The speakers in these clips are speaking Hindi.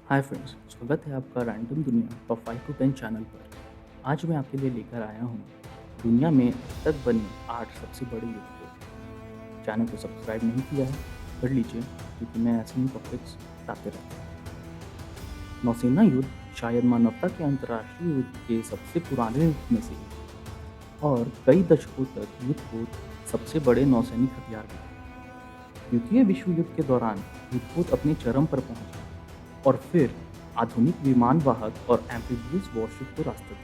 हाय फ्रेंड्स, स्वागत है आपका रैंडम दुनिया टॉप 5 टू 10 चैनल पर। आज मैं आपके लिए लेकर आया हूँ दुनिया में अब तक बने 8 सबसे बड़े युद्धपोत। चैनल को सब्सक्राइब नहीं किया है, कर लीजिए क्योंकि मैं ऐसे ही टॉपिक्स लाते रहता हूँ। नौसेना युद्ध शायद मानवता के अंतर्राष्ट्रीय युद्ध के सबसे पुराने युद्ध में से एक है और कई दशकों तक युद्धपोत सबसे बड़े नौसैनिक हथियार भी थे। द्वितीय विश्व युद्ध के दौरान युद्धपोत अपने चरम पर पहुंचा और फिर आधुनिक विमान वाहक और एम्फीबियस वॉरशिप को रास्ता दिया।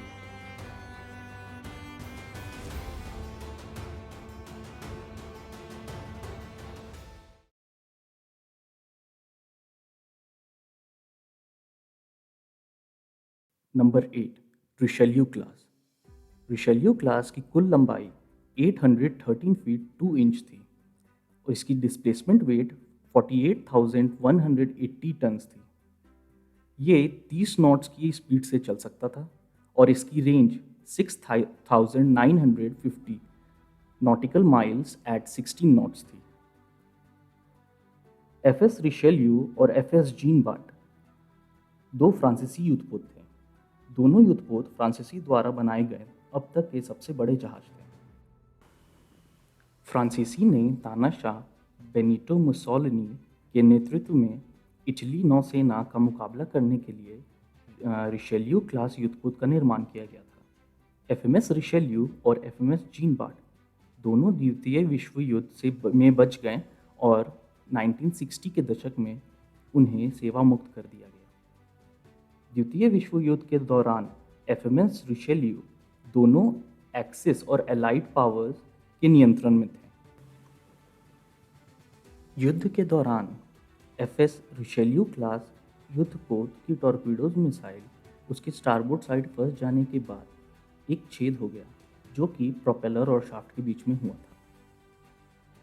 Number 8, Richelieu class. Richelieu class की कुल लंबाई 813 फीट 2 इंच थी और इसकी डिस्प्लेसमेंट वेट 48,180 टन्स थी। ये 30 नॉट्स की स्पीड से चल सकता था और इसकी range 6,950 nautical miles at 16 knots थी। एफएस रिशेल्यू और एफएस जीन बाट दो फ्रांसीसी युद्धपोत थे। दोनों युद्धपोत फ्रांसीसी द्वारा बनाए गए अब तक के सबसे बड़े जहाज थे। फ्रांसीसी ने तानाशाह बेनिटो मुसोलिनी के नेतृत्व में इटली नौसेना का मुकाबला करने के लिए रिशेल्यू क्लास युद्धपोत का निर्माण किया गया था। एफएमएस रिशेल्यू और एफएमएस जीन बाट दोनों द्वितीय विश्व युद्ध में बच गए और 1960 के दशक में उन्हें सेवा मुक्त कर दिया गया। द्वितीय विश्व युद्ध के दौरान एफएमएस रिशेल्यू दोनों एक्सिस और एलाइड पावर्स के नियंत्रण में थे। युद्ध के दौरान एफएस रिशेल्यू क्लास युद्धपोत की टॉर्पीडोज मिसाइल उसके स्टारबोर्ड साइड फंस जाने के बाद एक छेद हो गया जो कि प्रोपेलर और शाफ्ट के बीच में हुआ था।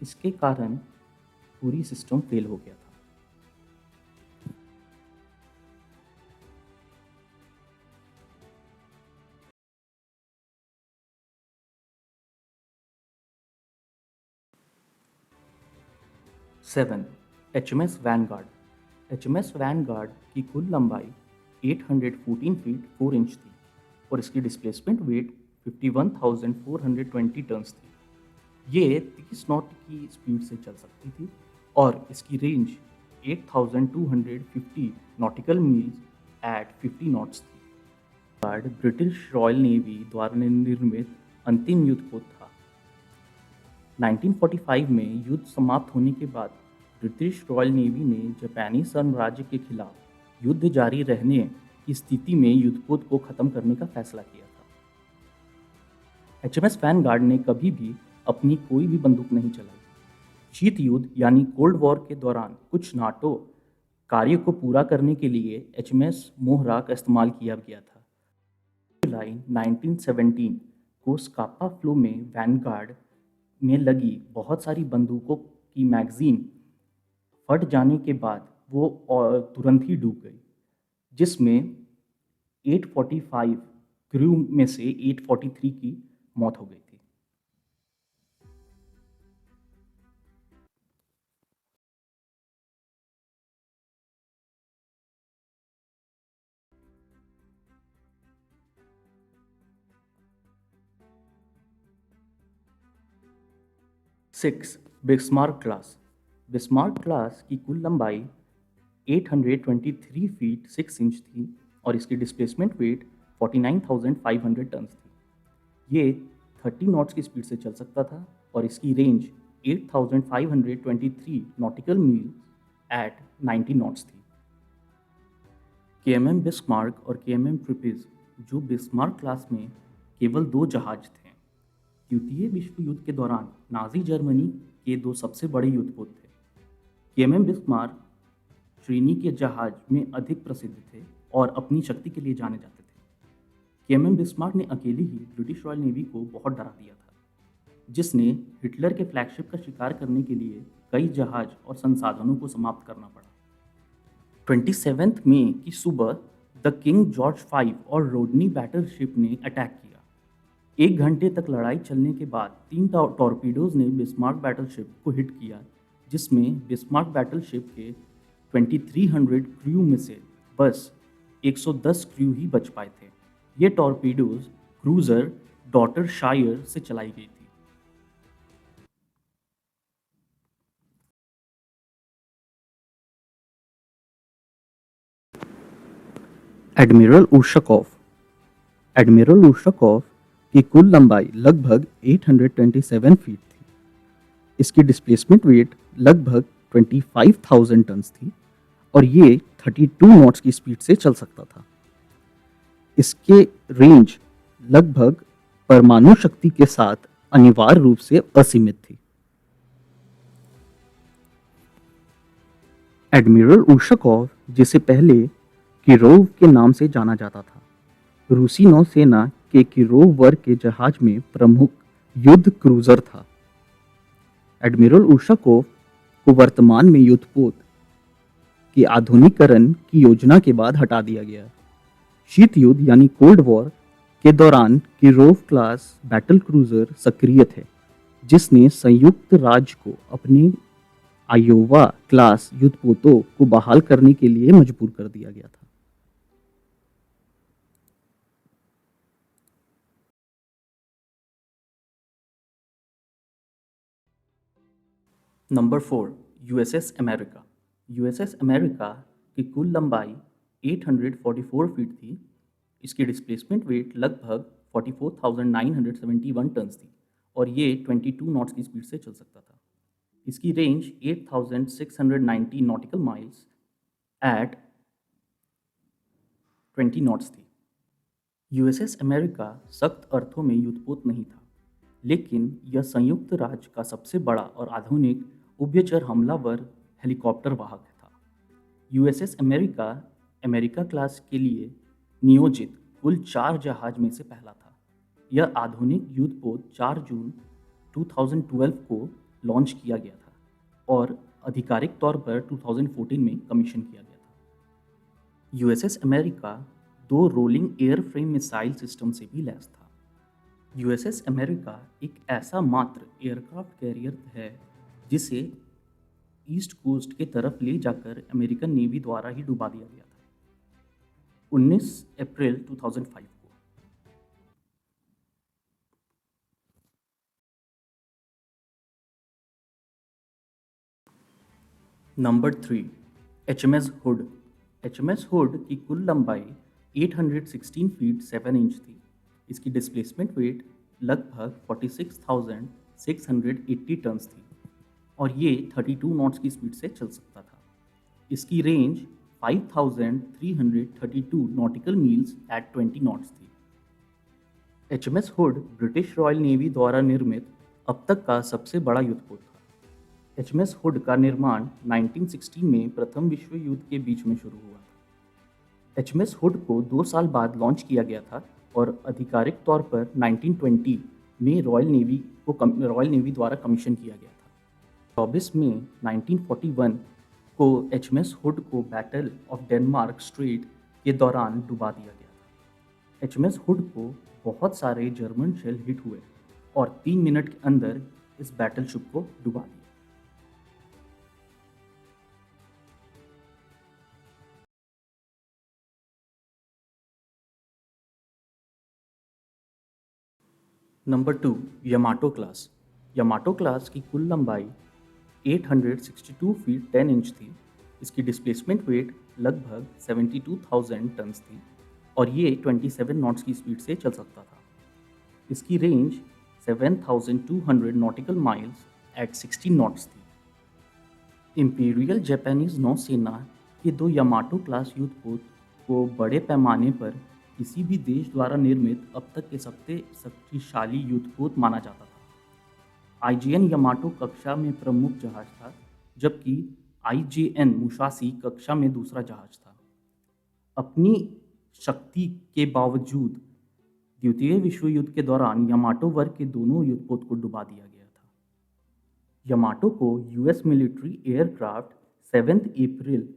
इसके कारण पूरी सिस्टम फेल हो गया था। Seven, HMS Vanguard. HMS Vanguard की कुल लंबाई 814 फीट 4 इंच थी और इसकी डिस्प्लेसमेंट वेट 51,420 टन्स थी। ये 30 नॉट की स्पीड से चल सकती थी और इसकी range 8,250 nautical miles at 50 knots थी। गार्ड ब्रिटिश रॉयल नेवी द्वारा निर्मित अंतिम युद्धपोत था। 1945 में युद्ध समाप्त होने के बाद ब्रिटिश रॉयल नेवी ने जापानी साम्राज्य के खिलाफ युद्ध जारी रहने की स्थिति में युद्धपोत को खत्म करने का फैसला किया था। एचएमएस वैनगार्ड ने कभी भी अपनी कोई भी बंदूक नहीं चलाई। शीत युद्ध यानी कोल्ड वॉर के दौरान कुछ नाटो कार्य को पूरा करने के लिए एचएमएस मोहरा का इस्तेमाल किया गया था। जुलाई 1917 को स्कापा फ्लो में वैनगार्ड में लगी बहुत सारी बंदूकों की मैगजीन फट जाने के बाद वो तुरंत ही डूब गई, जिसमें 845 क्रू में से 843 की मौत हो गई थी। Six, Bismarck class. Bismarck class की कुल लंबाई 823 फीट 6 इंच थी और इसकी डिस्प्लेसमेंट वेट 49,500 टन्स थी। ये 30 नॉट्स की स्पीड से चल सकता था और इसकी range 8,523 nautical mile at 90 knots थी। केएमएम बिस्मार्क और केएमएम ट्रिपिज, जो बिस्मार्क क्लास में केवल दो जहाज थे। द्वितीय विश्व युद्ध के दौरान नाजी जर्मनी के दो सबसे बड़े युद्धपोत थे। केएमएम बिस्मार्क श्रेणी के जहाज में अधिक प्रसिद्ध थे और अपनी शक्ति के लिए जाने जाते थे। केएमएम बिस्मार्क ने अकेले ही ब्रिटिश रॉयल नेवी को बहुत डरा दिया था, जिसने हिटलर के फ्लैगशिप का शिकार करने के लिए कई जहाज और संसाधनों को समाप्त करना पड़ा। 27 मई की सुबह द किंग जॉर्ज 5 और रोडनी बैटलशिप ने अटैक किया। 1 घंटे तक लड़ाई चलने के बाद 3 टॉर्पीडोज ने बिस्मार्क बैटलशिप को हिट किया, जिसमें बिस्मार्क बैटलशिप के 2300 क्रू में से बस 110 क्रू ही बच पाए थे। ये टॉर्पीडोज क्रूजर डॉटर शायर से चलाई गई थी। एडमिरल उशकॉफ। एडमिरल उशकॉफ की कुल लंबाई लगभग 827 फीट थी। इसकी डिस्प्लेसमेंट वेट लगभग 25,000 टन थी और ये 32 नॉट्स की स्पीड से चल सकता था। इसके रेंज लगभग परमाणु शक्ति के साथ अनिवार्य रूप से असीमित थी। एडमिरल उशकॉव, जिसे पहले किरोव के नाम से जाना जाता था, रूसी नौसेना के किरोव वर्ग के जहाज में प्रमुख युद्ध क्रूजर था। एडमिरल उशकॉव को वर्तमान में युद्धपोत के आधुनिकीकरण की योजना के बाद हटा दिया गया। शीत युद्ध यानी कोल्ड वॉर के दौरान किरोव क्लास बैटल क्रूजर सक्रिय थे, जिसने संयुक्त राज्य को अपने आयोवा क्लास युद्धपोतों को बहाल करने के लिए मजबूर कर दिया गया था। Number 4, USS America. USS America की कुल लंबाई 844 फीट थी। इसकी डिस्प्लेसमेंट वेट लगभग 44,971 टन थी और ये 22 नॉट्स की स्पीड से चल सकता था। इसकी range 8,690 nautical miles at 20 knots थी। यूएसएस अमेरिका सख्त अर्थों में युद्धपोत नहीं था, लेकिन यह संयुक्त राज्य का सबसे बड़ा और आधुनिक उभयचर हमलावर हेलीकॉप्टर वाहक था। यूएसएस अमेरिका अमेरिका क्लास के लिए नियोजित कुल 4 जहाज में से पहला था। यह आधुनिक युद्धपोत 4 जून 2012 को लॉन्च किया गया था और आधिकारिक तौर पर 2014 में कमीशन किया गया था। USS America 2 rolling airframe missile system से भी लैस था। यूएसएस अमेरिका एक ऐसा मात्र एयरक्राफ्ट कैरियर है जिसे ईस्ट कोस्ट के तरफ ले जाकर अमेरिकन नेवी द्वारा ही डुबा दिया गया था 19 अप्रैल 2005 को। Number 3, HMS hood. HMS hood की कुल लंबाई 816 फीट 7 इंच थी। इसकी डिस्प्लेसमेंट वेट लगभग 46,680 टन थी और ये 32 नॉट्स की स्पीड से चल सकता था। इसकी range 5,332 nautical miles at 20 knots थी। HMS Hood British Royal Navy द्वारा निर्मित अब तक का सबसे बड़ा युद्धपोत था। एचएमएस हुड का निर्माण 1916 में प्रथम विश्व युद्ध के बीच में शुरू हुआ था। एचएमएस हुड को 2 साल बाद लॉन्च किया गया था और आधिकारिक तौर पर 1920 में रॉयल नेवी द्वारा कमीशन किया गया था। 24 मई 1941 को एचएमएस हुड को बैटल ऑफ डेनमार्क स्ट्रेट के दौरान डुबा दिया गया था। एचएमएस हुड को बहुत सारे जर्मन शेल हिट हुए और 3 मिनट के अंदर इस बैटलशिप को डुबा दिया। Number 2, Yamato class. Yamato class की कुल लंबाई 862 फीट 10 इंच थी। इसकी डिस्प्लेसमेंट वेट लगभग 72,000 टन थी और ये 27 नॉट्स की स्पीड से चल सकता था। इसकी range 7,200 nautical miles at 16 knots थी। इंपीरियल जापानीज नौसेना के 2 यामाटो क्लास युद्धपोत को बड़े पैमाने पर किसी भी देश द्वारा निर्मित अब तक के सबसे शक्तिशाली युद्धपोत माना जाता था। आईजीएन यामाटो कक्षा में प्रमुख जहाज था, जबकि आईजीएन मुसाशी कक्षा में दूसरा जहाज था। अपनी शक्ति के बावजूद द्वितीय विश्व युद्ध के दौरान यामाटो वर्ग के दोनों युद्धपोत को डुबा दिया गया था। यामाटो को यूएस मिलिट्री एयरक्राफ्ट 7 अप्रैल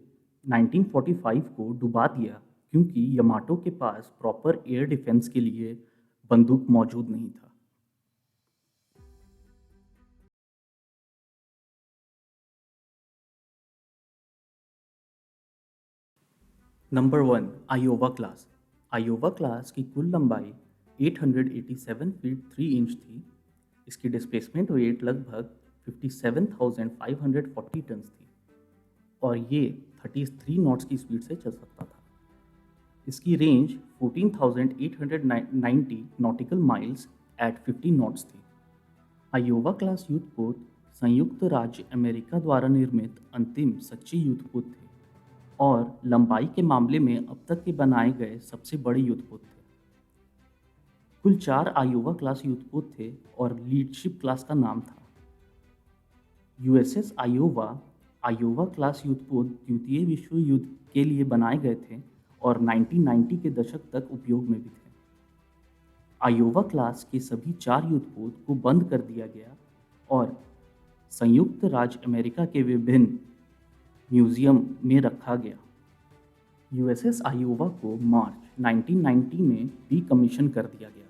1945 को डुबा दिया क्योंकि यामाटो के पास प्रॉपर एयर डिफेंस के लिए बंदूक मौजूद नहीं था। Number 1, Iowa class. Iowa class की कुल लंबाई 887 फीट 3 इंच थी। इसकी डिस्प्लेसमेंट वेट लगभग 57,540 टन थी और ये 33 नॉट्स की स्पीड से चल सकता था। इसकी range 14,890 nautical miles at 50 knots थी। आयोवा क्लास युद्धपोत संयुक्त राज्य अमेरिका द्वारा निर्मित अंतिम सच्चे युद्धपोत थे और लंबाई के मामले में अब तक के बनाए गए सबसे बड़े युद्धपोत थे। कुल 4 आयोवा क्लास युद्धपोत थे और लीडशिप क्लास का नाम था। यूएसएस आयोवा आयोवा क्लास युद्धपोत द्वितीय विश्व युद्ध के लिए बनाए गए थे और 1990 के दशक तक उपयोग में भी थे। आयोवा क्लास के सभी 4 युद्धपोत को बंद कर दिया गया और संयुक्त राज्य अमेरिका के विभिन्न म्यूजियम में रखा गया। यूएसएस आयोवा को मार्च 1990 में डीकमीशन कर दिया गया।